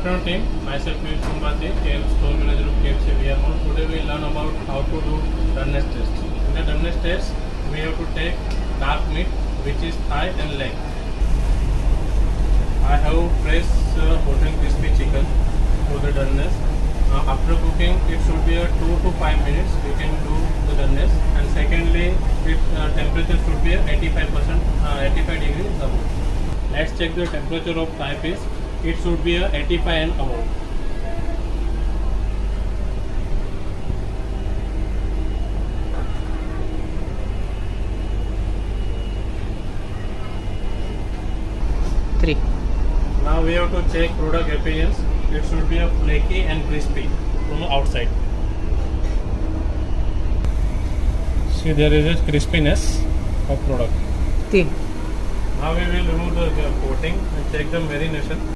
afternoon team, myself is Kumbati, store manager of KFC. We are on today we learn about how to do doneness test. In the doneness test, we have to take dark meat, which is thigh and leg. I have fresh hot and crispy chicken for the doneness. After cooking, it should be 2 to 5 minutes. We can do the doneness. And secondly, its temperature should be 85 degrees above. Let's check the temperature of thigh piece. It should be 85 and above. Three. Now we have to check product appearance. It should be flaky and crispy from the outside. See, there is a crispiness of product. Three. Now we will remove the coating and check the marination.